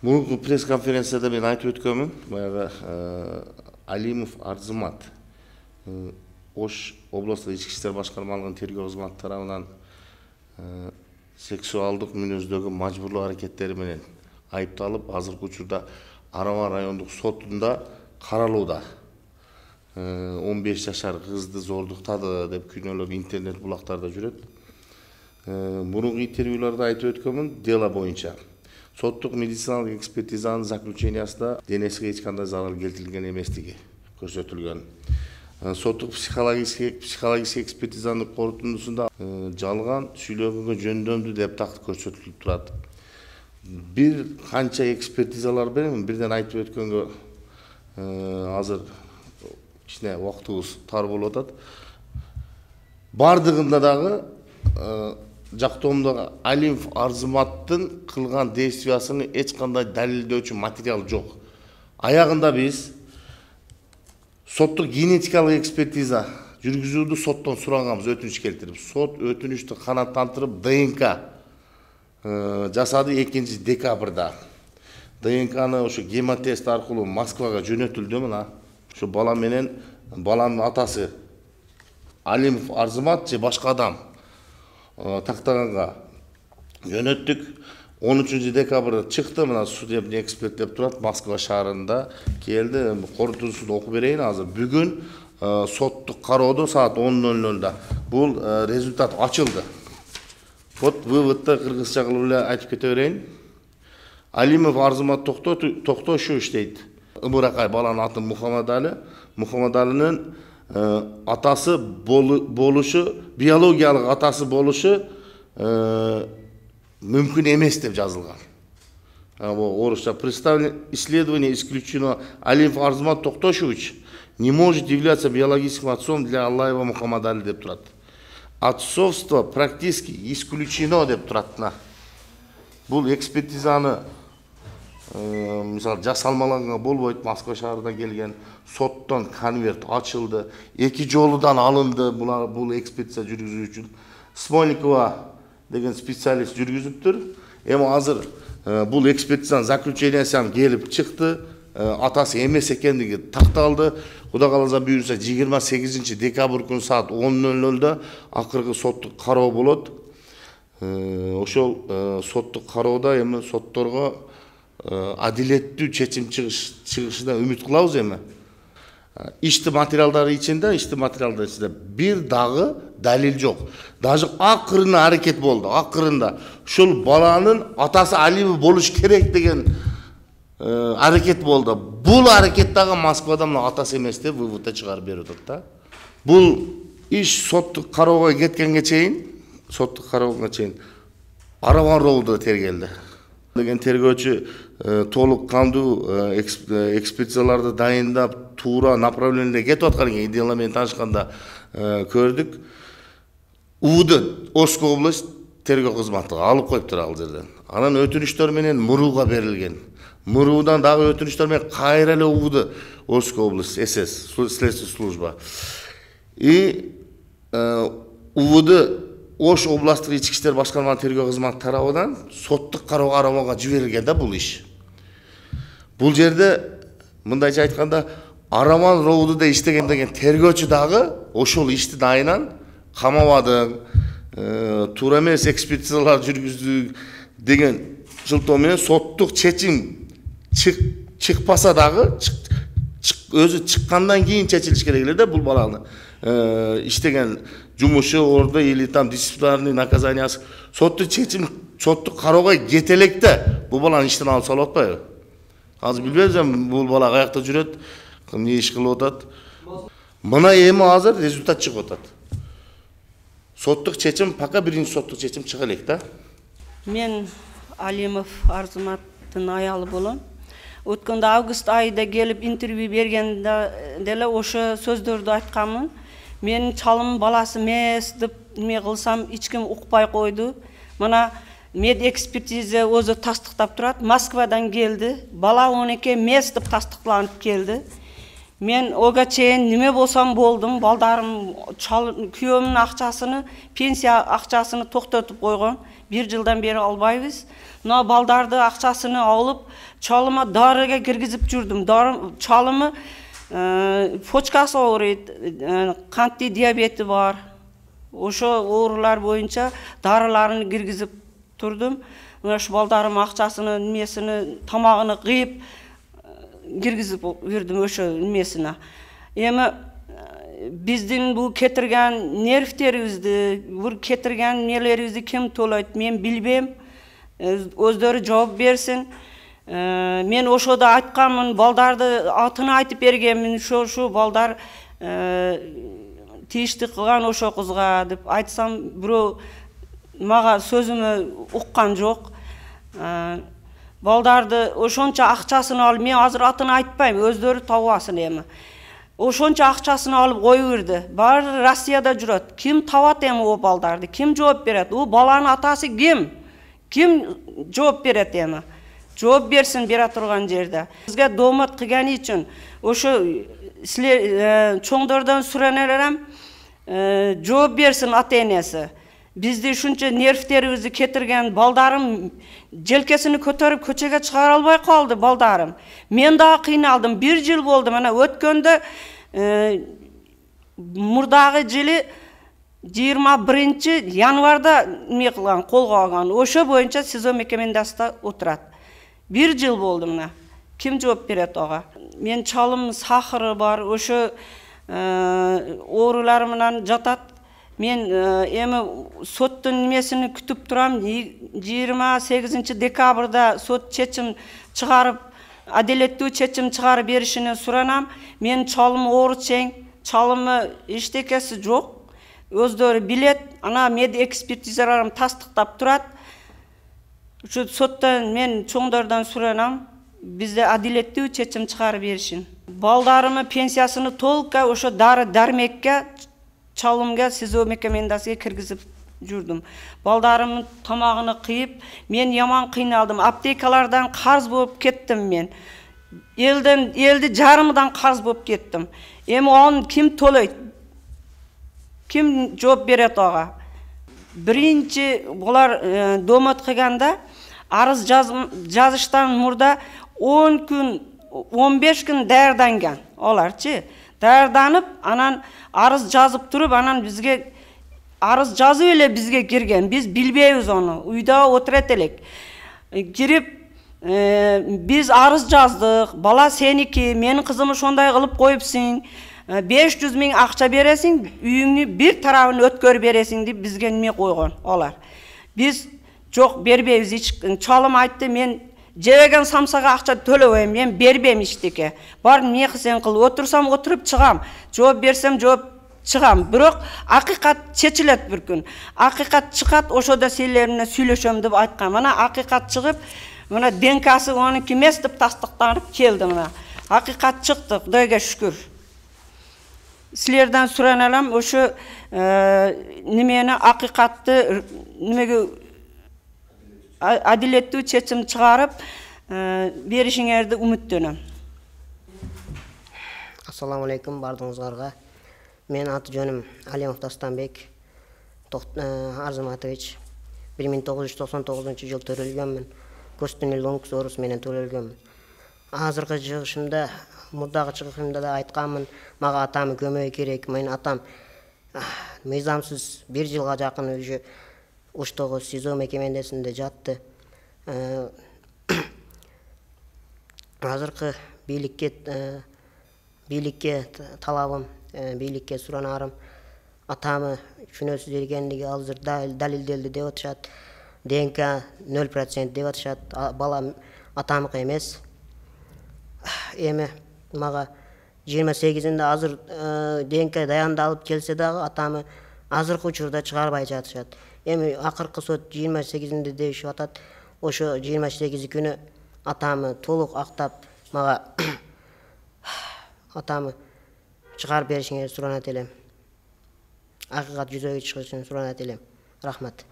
Мурунку пресс-конференцияда мен айтып өткөнмүн. Баягы Алимов Арзымат Ош областық ички иштер башкармалыгынын тергөө кызматы тарабынан сексуалдык мүнөздөгү мажбурлоо аракеттери менен айыпталып, азыркы учурда Араван райондук сотунда каралууда. 15 жашар кызды зордуктады деп күнөөлөр интернет булактарда жүрөт. Мурунку интервьюларда айтып өткөнмүн, дело боюнча соттук медициналык экспертизанын заключениясында денесине эч кандай зарар келтирилген эместиги көрсөтүлгөн. Соттук психологический экспертизанын корутундусунда жалган сүйлөгөнгө жөндөмдүү деп такты көрсөтүлүп турат. Бир канча экспертизалар берем, бирден айтып өткөнгө азыр кичине убактыбыз тар болуп атат. Бардыгында дагы жактоомдогу Алимов Арзыматтын кылган действиясынын эч кандай далилдөөчү материал жок. Аягында биз соттук генетикалык экспертиза жүргүзүүнү соттон сураганбыз, өтүнүч келтирип. Сот өтүнүчтү канааттандырып ДНК жасады 2 декабрда. ДНКны ошо гемотест аркылуу Москвага жөнөтүлдү мына. Ошо бала менен баланын атасы Алимов Арзымат же башка адам тактаганга жөнөттүк. 13 декабрда чыкты, мына судебный эксперт деп турат, Москва шаарында келди. Корутундусун окуп берейин азыр. Бүгүн соттук кароодо саат 10:00 бул результат ачылды. Вот выводты кыргызча кылып эле айтып кете берейин. Алимов Арзымат Токтошевич дейт. Ымыракай баланын аты Мухаммадали. Мухаммадалинин атасы болушу, биологиялык атасы болушу мүмкүн эмес деп жазылган. Орусча представлено исследование исключено. Алимов Арзымат Токтошевич не может являться биологическим отцом для Аллаева Мухаммадали деп турат. Отцовство практически исключено деп турат. Бул экспертизаны мисалы жасалмаланга болбойт. Москва шаарына келген, соттон конверт ачылды, 2 жолудан алынды бул экспертиза жүргүзүү үчүн. Смольникова деген специалист жүргүзүптүр. Эми азыр бул экспертизанын заключениясы келип чыкты. Атасы эмес экендиги такталды. Кудай кааласа буюрса 28 декабрь күнү саат 10:00 акыркы соттук кароо болот. Ошол соттук кароодо эми сотторго адилеттүү чечим чыгышына үмүт кылабыз эми. Ишти материалдары ичинде бир дагы далил жок. Даже акырына аракет болду. Акырында ушул баланын атасы Алимов болуш керек деген аракет болду. Бул аракет дагы Москвада мына атасы эмес деп выводто чыгарып берип атат да. Бул иш соттук кароого кеткенге чейин, Араван роудо тергелди. Деген тергөөчү толук кандуу экспертизаларды дайындап, туура направлениеде кетип аткан экен. Дело менен таанышканда көрдүк. УВД Ошко область тергөө кызматы алып коюптур ал жерден. Анан өтүнүчтөр менен МУРУга берилген. МУРУдан дагы өтүнүчтөр менен кайра эле УВД Ошко область СС следственная служба. И УВД Ош областық ички иштер башкармалыгынын тергөө кызматы тарабынан соттук кароого Араванга жиберилген да бул иш. Бул жерде мындайча айтканда Араван роудуда иштеген деген тергөөчү дагы ошол иштин айынан камабадың, туура эмес экспертизалар жүргүздү деген жылтоо менен соттук чечим чыкпаса дагы өзү чыккандан кийин чечилиш керек эле да бул баланы иштеген жумушу ордо или там дисциплинарный наказаниясы соттук кароого кете электе бул баланы иштен алып салып атпайбы? Азыр билбейм бул бала каякта жүрөт, эмне иш кылып атат. Мына эми азыр результат чыгып атат. Соттук чечим, пока биринчи соттук чечим чыга элек да. Мен Алимов Арзыматтын аялы болом. Өткөндө август айында келип интервью бергенде деле ошо сөздөрдү айтканмын. Менин чалым баласы эмес деп эме кылсам эч ким укпай койду. Мына мед экспертиза өзү тастыктап турат. Москвадан келди. Бала 12 эмес деп тастыкталып келди. Men oga чейин неме болсам болдум. Балдарым күйөөмдүн акчасыны, пенсия акчасыны токтотуп койгон. 1 жылдан бери албайбыз. Мына балдарды акчасыны алып, чалыма дарыга киргизип жүрдүм. Чалымы почкасы ооруйт, кантты диабети бар. Ошо оорулар боюнча дарыларын киргизип турдум. Мына ушу балдарым акчасыны, немесини, тамагын кыйып киргизип жүрдүм ошо немесине. Эми биздин бул кетирген нервтерибизди, бул кетирген нелерибизди ким толойт, мен билбейм. Өздөрү жооп берсин. Мен ошода айтканмын, балдарды атын айтып бергенмин, ошо балдар тийиштик кылган ошо кызга деп айтсам, бирөө мага сөзүмө уккан жок. Балдарды ошонча акчасын алып, мен азыр атын айтпайм, өздөрү табасын эми. Ошонча акчасын алып коюп берди. Баары Россияда жүрөт. Ким табат эми о балдарды? Ким жооп берет? У баланын атасы ким? Ким жооп берет эми? Жооп берсин бере турган жерде. Бизге доомат кылганы үчүн ошо силер чоңдордон сүрөнөлөрөм жооп берсин ата-энеси. Бизди ушунча нервтерибизди кетирген балдарым желкесini көтөрүп көчөгө чыгара албай калды балдарым. Мен дагы кыйналдым. 1 жыл болду. Мына өткөндө мурдагы жылы 21 январда эме кылган, колго алган. Ошо боюнча СИЗО мекемендасында отурат. 1 жыл болду мына. Ким жооп берет ага? Мен чалым сахары бар, ошо оорулар менен жатат. Мен эми соттун немесini күтүп турам. 28 декабрда сот чечим чыгарып, адилеттүү чечим чыгарып беришини суранам. Мен чалым оору чең, чалымы эчтекеси жок. Өздөрү билет, ана мед экспертизаларым тастыктап турат. Ушу соттон мен чоңдордон суранам, бизде адилеттүү чечим чыгарып беришин. Балдарымы пенсиясыны толукка ошо дары дармекке чалымга СИЗО мекемендасына киргизип жүрдүм. Балдарымдын тамагын кыйып, мен яман кыйналдым. Аптекалардан карыз болуп кеттим мен. Элди жарымдан карыз болуп кеттим. Эми аны ким толойт? Ким жооп берет ага? Биринчи булар доомат кылганда арыз жазыштан мурда 10 күн, 15 күн даярданган. Оларчы даярданып, анан арыз жазып туруп, анан бизге арыз жазып эле бизге кирген. Биз билбейбиз аны. Үйдө отурат элек. Кирип, биз арыз жаздык. Бала сеники, менин кызымы ошондой кылып коюпсуң. 500 000 акча бересиң, үйүңнү бир тарабын өткөрүп бересиң деп бизге неме койгон алар. Биз жок бербейбиз. Чалым айтты, мен жебеген самсага акча төлөбөйм, мен бербейм эчтеке. Бар эмне кылсаң кыл, отурсам отуруп чыгам, жооп берсем жооп чыгам. Бирок акыйкат чечилет бир күн. Акыйкат чыгат, ошодо силерне сүйлөшөм деп айткан. Мына акыйкат чыгып, мына ДНКсы онуки эмес деп тастыктанып келди мына. Акыйкат чыкты, Кудайга шүкүр. Силерден сураналам, ошо немени акыйкатты немеге адилеттүү чечим чыгарып беришиңерди үмүттөнөм. Assalamu alaikum бардыгыңыздарга. Мен аты жөнүм Алимов Дастанбек Арзыматович. 1999 жылы төрөлгөнмүн. Көстүнүл оңкус оорусу менен төрөлгөнмүн. Азыркы чыгышымда, мурдагы чыгышымда да айтканмын, мага атам көмөк керек. Менин атам мыйзамсыз 1 жылга жакын уже Оштогу СИЗО мекемендесинде жатты. Азыркы бийликке талабым, бийликке суранарым, атамы күнөөсүз экендиги азыр далилделди деп атышат. ДНК 0% деп атышат. Бала атамыкы эмес. Эми мага 28-inde азыр ДНК даяндалып келсе дагы атамы азыркы учурда чыгарбай жатышат. Эми акыркы сот 28-inde дешип атат. Ошо 28 күнү атамы толук актап мага атамы чыгарып беришиңерди суранат элем. Акыйкат жүзөгө чыгышын суранат элем. Рахмат.